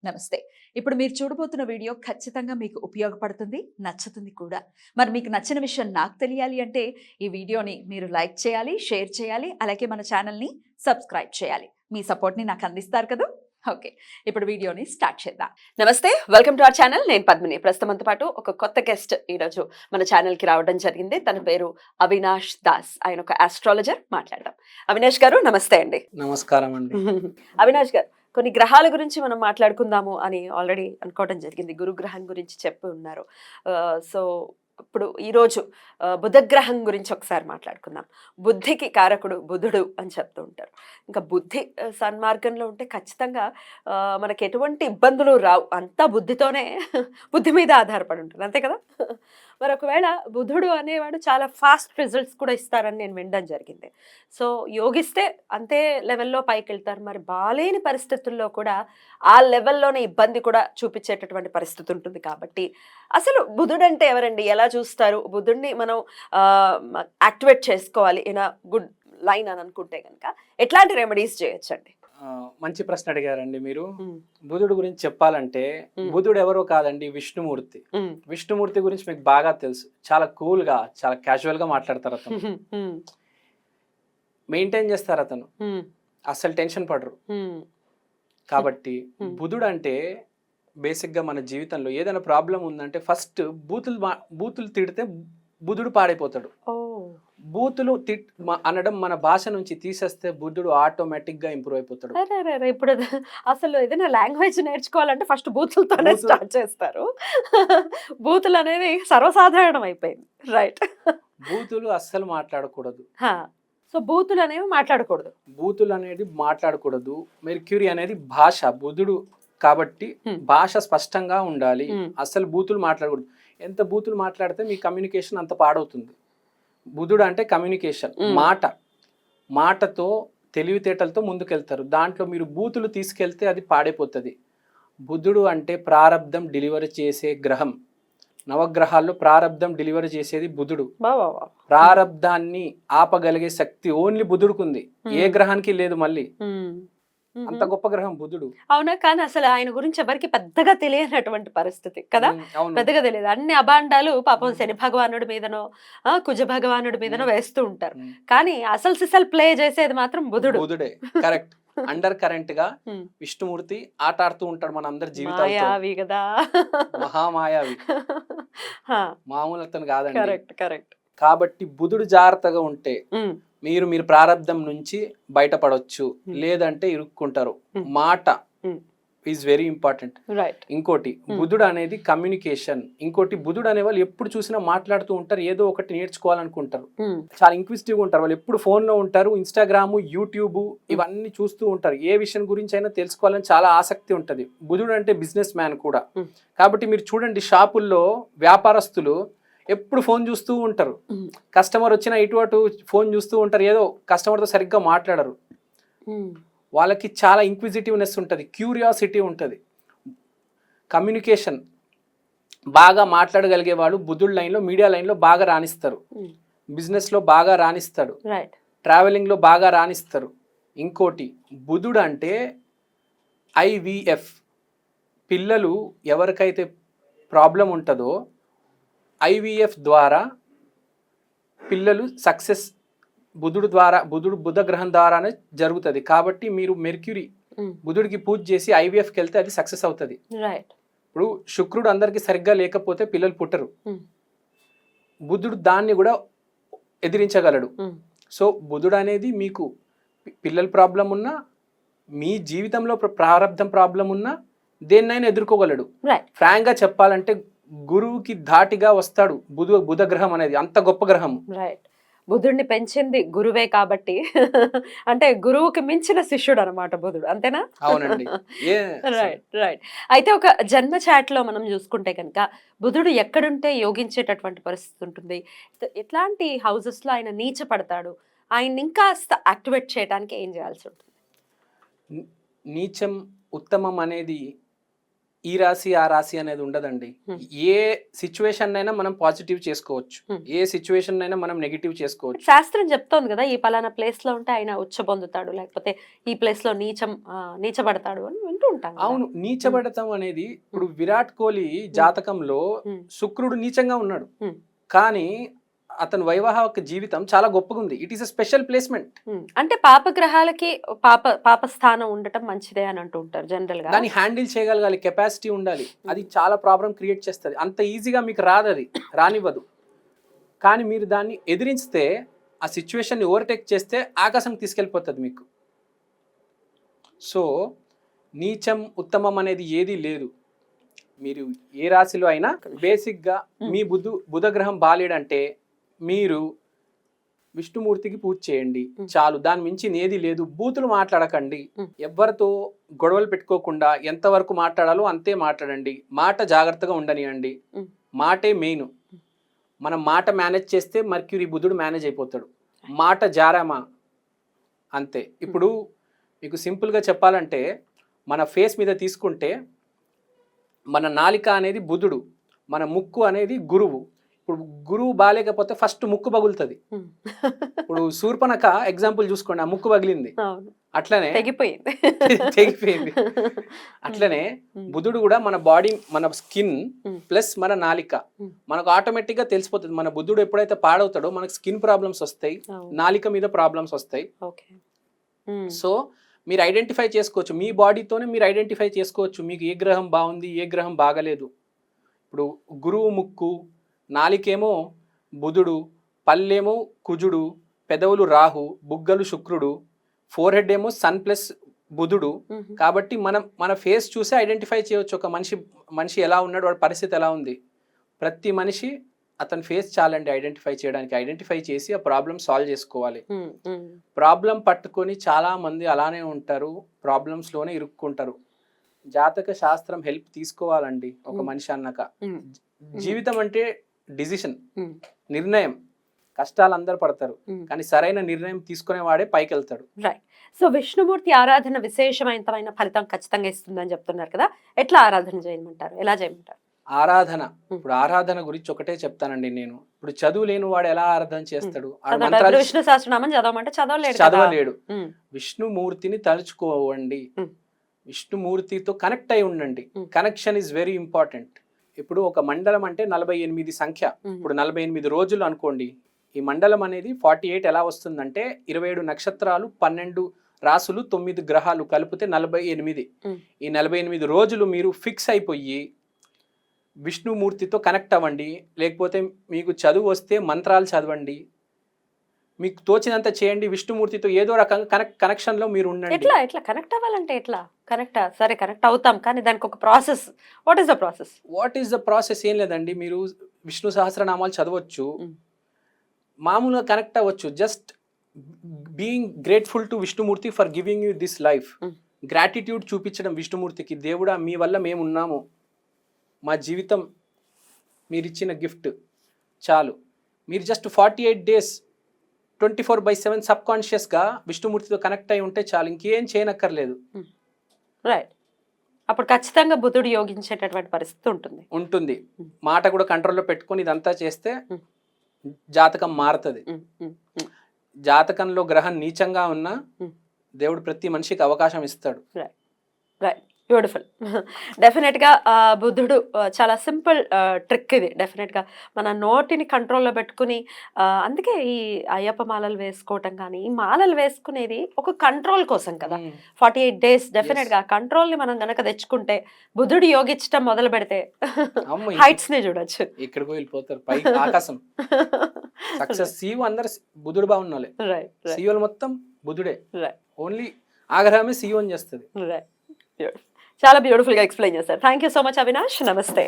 నమస్తే. ఇప్పుడు మీరు చూడబోతున్న వీడియో ఖచ్చితంగా మీకు ఉపయోగపడుతుంది, నచ్చుతుంది కూడా. మరి మీకు నచ్చిన విషయం నాకు తెలియాలి అంటే ఈ వీడియోని మీరు లైక్ చేయాలి, షేర్ చేయాలి, అలాగే మన ఛానల్‌ని సబ్స్క్రైబ్ చేయాలి. మీ సపోర్ట్‌ని నాకు అందిస్తారు కదూ! ఓకే. ఇప్పుడు వీడియోని స్టార్ట్ చేద్దాం. నమస్తే. Welcome to our channel. నేను పద్మిని. ప్రస్తుతం మనతో పాటు ఒక కొత్త గెస్ట్ ఈరోజు మన ఛానల్‌కి రావడం జరిగింది. తన పేరు అవినాష్ దాస్. ఆయన ఒక ఆస్ట్రాలజర్. మాట్లాడదాం. అవినాష్ గారు నమస్తే అండి. నమస్కారం అండి. అవినాష్ గారు, కొన్ని గ్రహాల గురించి మనం మాట్లాడుకుందాము అని ఆల్రెడీ అనుకోవడం జరిగింది. గురుగ్రహం గురించి చెప్పి ఉన్నారు. సో ఇప్పుడు ఈరోజు బుధగ్రహం గురించి ఒకసారి మాట్లాడుకుందాం. బుద్ధికి కారకుడు బుధుడు అని చెప్తూ ఉంటారు. ఇంకా బుద్ధి సన్మార్గంలో ఉంటే ఖచ్చితంగా మనకి ఎటువంటి ఇబ్బందులు రావు. అంతా బుద్ధితోనే బుద్ధి మీద ఆధారపడి ఉంటుంది, అంతే కదా. మరి ఒకవేళ బుధుడు అనేవాడు చాలా ఫాస్ట్ రిజల్ట్స్ కూడా ఇస్తారని నేను వినడం జరిగింది. సో యోగిస్తే అంతే లెవెల్లో పైకి వెళ్తారు. మరి బాలేని పరిస్థితుల్లో కూడా ఆ లెవెల్లోనే ఇబ్బంది కూడా చూపించేటటువంటి పరిస్థితి ఉంటుంది. కాబట్టి అసలు బుధుడు అంటే ఎవరండి? ఎలా చూస్తారు? బుధుడిని మనం యాక్టివేట్ చేసుకోవాలి ఇన్ గుడ్ లైన్ అని అనుకుంటే కనుక ఎట్లాంటి రెమెడీస్ చేయొచ్చండి? మంచి ప్రశ్న అడిగారండి మీరు. బుధుడు గురించి చెప్పాలంటే బుధుడు ఎవరో కాదండి, విష్ణుమూర్తి. విష్ణుమూర్తి గురించి మీకు బాగా తెలుసు. చాలా కూల్ గా, చాలా క్యాజువల్ గా మాట్లాడతారు అతను. మెయింటైన్ చేస్తారు అతను, అస్సలు టెన్షన్ పడరు. కాబట్టి బుధుడు అంటే బేసిక్ గా మన జీవితంలో ఏదైనా ప్రాబ్లం ఉందంటే ఫస్ట్ బూతులు తిడితే బుధుడు పాడైపోతాడు. బూతులు అనడం మన భాష నుంచి తీసేస్తే బుద్ధుడు ఆటోమేటిక్ గా ఇంప్రూవ్ అయిపోతాడు. ఇప్పుడు అసలు ఏదైనా లాంగ్వేజ్ నేర్చుకోవాలంటే ఫస్ట్ బూతులతోనే స్టార్ట్ చేస్తారు. బూతులు అనేది సర్వసాధారణం అయిపోయింది. రైట్. బూతులు అస్సలు మాట్లాడకూడదు. సో బూతులు అనేవి మాట్లాడకూడదు. బూతులు అనేది మాట్లాడకూడదు. మెర్క్యూరీ అనేది భాష, బుధుడు కాబట్టి భాష స్పష్టంగా ఉండాలి. అస్సలు బూతులు మాట్లాడకూడదు. ఎంత బూతులు మాట్లాడితే మీ కమ్యూనికేషన్ అంత పాడవుతుంది. బుధుడు అంటే కమ్యూనికేషన్, మాటతో తెలివితేటలతో ముందుకెళ్తారు. దాంట్లో మీరు బూతులు తీసుకెళ్తే అది పాడైపోతుంది. బుధుడు అంటే ప్రారబ్ధం డెలివరీ చేసే గ్రహం. నవగ్రహాల్లో ప్రారబ్ధం డెలివరీ చేసేది బుధుడు. ప్రారబ్ధాన్ని ఆపగలిగే శక్తి ఓన్లీ బుధుడుకుంది, ఏ గ్రహానికి లేదు. మళ్ళీ అంత గొప్ప గ్రహం బుధుడు. అవునా? కానీ అసలు ఆయన గురించి ఎవరికి పెద్దగా తెలియనటువంటి పరిస్థితి కదా. పెద్దగా తెలియదు. అన్ని అభాండాలు పాపం శని భగవానుడి మీదనో కుజ భగవానుడి మీదనో వేస్తూ ఉంటారు. కానీ అసలు సిసలు ప్లే చేసేది మాత్రం బుధుడే. కరెక్ట్. అండర్ కరెంట్ గా విష్ణుమూర్తి ఆట ఆడుతూ ఉంటాడు మన అందరి జీవితాలు కదా. మహామాయావి, మామూలు అతను కాదండి. Correct correct. కాబట్టి బుధుడు జాగ్రత్తగా ఉంటే మీరు ప్రారబ్ధం నుంచి బయటపడవచ్చు, లేదంటే ఇరుక్కుంటారు. మాట ఈజ్ వెరీ ఇంపార్టెంట్. ఇంకోటి బుధుడు అనేది కమ్యూనికేషన్. ఇంకోటి బుధుడు అనే వాళ్ళు ఎప్పుడు చూసినా మాట్లాడుతూ ఉంటారు, ఏదో ఒకటి నేర్చుకోవాలనుకుంటారు. చాలా ఇంక్విజిటివ్ ఉంటారు వాళ్ళు. ఎప్పుడు ఫోన్ లో ఉంటారు, ఇన్స్టాగ్రామ్, యూట్యూబ్ ఇవన్నీ చూస్తూ ఉంటారు. ఏ విషయం గురించి అయినా తెలుసుకోవాలని చాలా ఆసక్తి ఉంటది. బుధుడు అంటే బిజినెస్ మ్యాన్ కూడా. కాబట్టి మీరు చూడండి, షాపుల్లో వ్యాపారస్తులు ఎప్పుడు ఫోన్ చూస్తూ ఉంటారు. కస్టమర్ వచ్చినా ఇటు అటు ఫోన్ చూస్తూ ఉంటారు, ఏదో కస్టమర్తో సరిగ్గా మాట్లాడరు. వాళ్ళకి చాలా ఇంక్విజిటివ్నెస్ ఉంటుంది, క్యూరియాసిటీ ఉంటుంది. కమ్యూనికేషన్ బాగా మాట్లాడగలిగే వాళ్ళు బుధుడు లైన్లో, మీడియా లైన్లో బాగా రాణిస్తారు. బిజినెస్లో బాగా రాణిస్తాడు, ట్రావెలింగ్లో బాగా రాణిస్తారు. ఇంకోటి బుధుడు అంటే IVF. పిల్లలు ఎవరికైతే ప్రాబ్లం ఉంటుందో IVF ద్వారా పిల్లలు సక్సెస్ బుధ గ్రహం ద్వారానే జరుగుతుంది. కాబట్టి మీరు మెర్క్యూరీ బుధుడికి పూజ చేసి IVFకి వెళ్తే అది సక్సెస్ అవుతుంది. ఇప్పుడు శుక్రుడు అందరికి సరిగ్గా లేకపోతే పిల్లలు పుట్టరు. బుధుడు దాన్ని కూడా ఎదిరించగలడు. సో బుధుడు అనేది మీకు పిల్లల ప్రాబ్లం ఉన్నా, మీ జీవితంలో ప్రారంధం ప్రాబ్లం ఉన్నా దేన్నైనా ఎదుర్కోగలడు. ఫ్రాంక్ గా చెప్పాలంటే గురువుకి ధాటిగా వస్తాడు బుధ గ్రహం అనేది. అంత గొప్ప గ్రహం. బుధుడిని పెంచింది గురువే కాబట్టి అంటే గురువుకి మించిన శిష్యుడు అనమాట బుధుడు, అంతేనా? అవునండి. రైట్. అయితే ఒక జన్మ చాట్ లో మనం చూసుకుంటే కనుక బుధుడు ఎక్కడుంటే యోగించేటటువంటి పరిస్థితి ఉంటుంది? ఎట్లాంటి హౌసెస్ లో ఆయన నీచ పడతాడు? ఆయన ఇంకా యాక్టివేట్ చేయడానికి ఏం చేయాల్సి ఉంటుంది? నీచం ఉత్తమం అనేది ఈ రాశి ఆ రాశి అనేది ఉండదండి. ఏ సిచ్యువేషన్ అయినా మనం పాజిటివ్ చేసుకోవచ్చు, ఏ సిచ్యువేషన్ అయినా మనం నెగిటివ్ చేసుకోవచ్చు. శాస్త్రం చెప్తోంది కదా, ఈ పలానా ప్లేస్ లో ఉంటే ఆయన ఉచ్చ పొందుతాడు, లేకపోతే ఈ ప్లేస్ లో నీచబడతాడు అని వింటూ ఉంటాం కదా. అవును, నీచబడతాం అనేది ఇప్పుడు విరాట్ కోహ్లీ జాతకంలో శుక్రుడు నీచంగా ఉన్నాడు, కానీ అతని వైవాహిక జీవితం చాలా గొప్పగా ఉంది. It is a special placement. అంటే పాపగ్రహాలకి పాప స్థానం ఉండటం మంచిదే అని అంటూ ఉంటారు జనరల్ గా. దాన్ని హ్యాండిల్ చేయగలగాలి, కెపాసిటీ ఉండాలి. అది చాలా ప్రాబ్లం క్రియేట్ చేస్తుంది. అంత ఈజీగా మీకు రాదు, అది రానివ్వదు. కానీ మీరు దాన్ని ఎదిరిస్తే, ఆ సిచ్యువేషన్ని ఓవర్టేక్ చేస్తే ఆకాశం తీసుకెళ్ళిపోతుంది మీకు. సో నీచం ఉత్తమం అనేది ఏదీ లేదు. మీరు ఏ రాశిలో అయినా బేసిక్గా మీ బుధగ్రహం బాలేడంటే మీరు విష్ణుమూర్తికి పూజ చేయండి చాలు. దాని మించి ఏది లేదు. బూతులు మాట్లాడకండి, ఎవరితో గొడవలు పెట్టుకోకుండా ఎంతవరకు మాట్లాడాలో అంతే మాట్లాడండి. మాట జాగ్రత్తగా ఉండనియండి. మాటే మెయిన్. మనం మాట మేనేజ్ చేస్తే మర్క్యూరీ బుధుడు మేనేజ్ అయిపోతాడు. మాట జారామా అంతే. ఇప్పుడు మీకు సింపుల్గా చెప్పాలంటే, మన ఫేస్ మీద తీసుకుంటే మన నాలిక అనేది బుధుడు, మన ముక్కు అనేది గురువు. ఇప్పుడు గురువు బాగాలేకపోతే ఫస్ట్ ముక్కు పగులుతుంది. ఇప్పుడు శూర్పణఖ ఎగ్జాంపుల్ చూసుకోండి, ఆ ముక్కు పగిలింది, అట్లనే తెగిపోయింది. అట్లనే బుధుడు కూడా మన బాడీ, మన స్కిన్ ప్లస్ మన నాలిక, మనకు ఆటోమేటిక్ గా తెలిసిపోతుంది. మన బుధుడు ఎప్పుడైతే పాడవుతాడో మనకు స్కిన్ ప్రాబ్లమ్స్ వస్తాయి, నాలిక మీద ప్రాబ్లమ్స్ వస్తాయి. సో మీరు ఐడెంటిఫై చేసుకోవచ్చు, మీ బాడీతోనే మీరు ఐడెంటిఫై చేసుకోవచ్చు మీకు ఏ గ్రహం బాగుంది, ఏ గ్రహం బాగలేదు. ఇప్పుడు గురువు ముక్కు, నాలికేమో బుధుడు, పళ్ళేమో కుజుడు, పెదవులు రాహు, బుగ్గలు శుక్రుడు, ఫోర్ హెడ్ ఏమో సన్ ప్లస్ బుధుడు. కాబట్టి మన ఫేస్ చూసి ఐడెంటిఫై చేయవచ్చు ఒక మనిషి ఎలా ఉన్నాడు, వాడి పరిస్థితి ఎలా ఉంది. ప్రతి మనిషి అతని ఫేస్ చాలండి ఐడెంటిఫై చేయడానికి. ఐడెంటిఫై చేసి ఆ ప్రాబ్లం సాల్వ్ చేసుకోవాలి. ప్రాబ్లం పట్టుకొని చాలా మంది అలానే ఉంటారు, ప్రాబ్లమ్స్లోనే ఇరుక్కుంటారు. జాతక శాస్త్రం హెల్ప్ తీసుకోవాలండి ఒక మనిషి అన్నాక. జీవితం అంటే డిసిషన్, నిర్ణయం. కష్టాలు అందరు పడతారు, కానీ సరైన నిర్ణయం తీసుకునే వాడే పైకి వెళ్తాడు. రైట్. సో విష్ణుమూర్తి ఆరాధన విశేషమైన ఫలితం ఖచ్చితంగా ఇస్తుందని చెప్తున్నారు కదా, ఎట్లా ఆరాధన చేయమంటారు, ఎలా చేయమంటారు? ఆరాధన, ఇప్పుడు ఆరాధన గురించి ఒకటే చెప్తానండి నేను. ఇప్పుడు చదువు లేని వాడు ఎలా ఆరాధన చేస్తాడు? విష్ణు సహస్రనామం చదవమంటే చదవలేడు. విష్ణుమూర్తిని తలుచుకోవండి, విష్ణుమూర్తితో కనెక్ట్ అయి ఉండండి. Connection is very important. ఇప్పుడు ఒక మండలం అంటే 48 సంఖ్య. ఇప్పుడు 48 రోజులు అనుకోండి. ఈ మండలం అనేది 48 ఎలా వస్తుందంటే 27 నక్షత్రాలు, 12 రాసులు, 9 గ్రహాలు కలిపితే 48. ఈ 48 రోజులు మీరు ఫిక్స్ అయిపోయి విష్ణుమూర్తితో కనెక్ట్ అవ్వండి. లేకపోతే మీకు చదువు వస్తే మంత్రాలు చదవండి, మీకు తోచినంత చేయండి. విష్ణుమూర్తితో ఏదో రకంగా కనెక్షన్లో మీరు ఉండండి. ఎట్లా కనెక్ట్ అవ్వాలంటే ఎట్లా కనెక్ట్ అవుతాం, కానీ దానికి ఒక process. What is the process? ఏం లేదండి, మీరు విష్ణు సహస్రనామాలు చదవచ్చు, మామూలుగా కనెక్ట్ అవ్వచ్చు. Just being grateful to Vishnumurthy for giving you this life. Gratitude చూపించడం విష్ణుమూర్తికి, దేవుడా మీ వల్ల మేము ఉన్నాము, మా జీవితం మీరిచ్చిన గిఫ్ట్ చాలు. మీరు జస్ట్ 48 days 24/7 సబ్ కాన్షియస్గా విష్ణుమూర్తితో కనెక్ట్ అయి ఉంటే చాలు, ఇంకేం చేయనక్కర్లేదు. రైట్. అప్పుడు ఖచ్చితంగా బుధుడు యోగించేటటువంటి పరిస్థితి ఉంటుంది. మాట కూడా కంట్రోల్లో పెట్టుకొని ఇదంతా చేస్తే జాతకం మారుతుంది. జాతకంలో గ్రహం నీచంగా ఉన్నా దేవుడు ప్రతి మనిషికి అవకాశం ఇస్తాడు. రైట్. బ్యూటిఫుల్. డెఫినెట్గా బుద్ధుడు చాలా సింపుల్ ట్రిక్ ఇది. డెఫినెట్గా మన నోటిని కంట్రోల్లో పెట్టుకుని, అందుకే ఈ అయ్యప్ప మాలలు వేసుకోవటం కానీ, ఈ మాలలు వేసుకునేది ఒక కంట్రోల్ కోసం కదా. 48 days డెఫినెట్గా కంట్రోల్ని మనం గనక తెచ్చుకుంటే, బుద్ధుడు యోగించడం మొదలు పెడితే హైట్స్ ని చూడొచ్చు. ఇక్కడికి వెళ్ళిపోతారు, పై ఆకాశం. సక్సెస్ సీఈఓ అందరు బుద్ధుడు బాగున్నాలే, సీఈఓలు మొత్తం బుద్ధుడే. ఓన్లీ ఆగ్రహమే సీఈఓ అని చేస్తుంది. చాలా బ్యూటిఫుల్ గా ఎక్స్ప్లెయిన్ చేశారు. Thank you so much Avinash. నమస్తే.